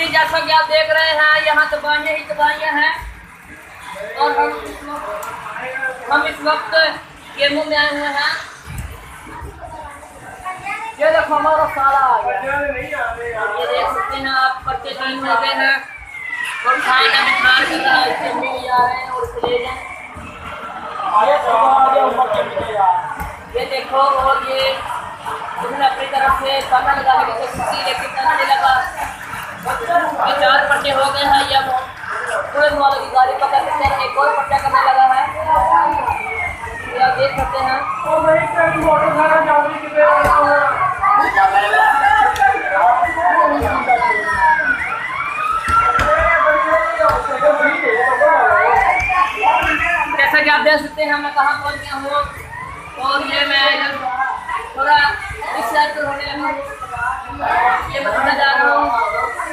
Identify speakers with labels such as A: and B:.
A: जी, जैसा कि आप देख रहे हैं यहाँ दवाइयाँ ही दवाइयाँ हैं और हम इस वक्त गेमों में आए हुए हैं। ये देखो हमारा साला आ गया। ये देख सकते हैं आप, बच्चे 3 हो गए हैं और खाना बिठार कर रहा है, इससे मिल जा रहे हैं और इसे ले जाए। ये देखो, और ये उसने अपनी तरफ से पता लगाने की कोशिश की लेकिन नहीं लगा। ये 4 पर्चे हो गए हैं। ये पुलिस वालों की गाड़ी पकड़ के एक और पर्चा करने लगा है। ये आप देख सकते हैं। जैसा कि आप देख सकते हैं मैं कहाँ पहुँच गया हूँ और ये मैं थोड़ा डिस्ट्रैक्ट होने लगा हूँ। ये मैं थोड़ा जा रहा हूँ।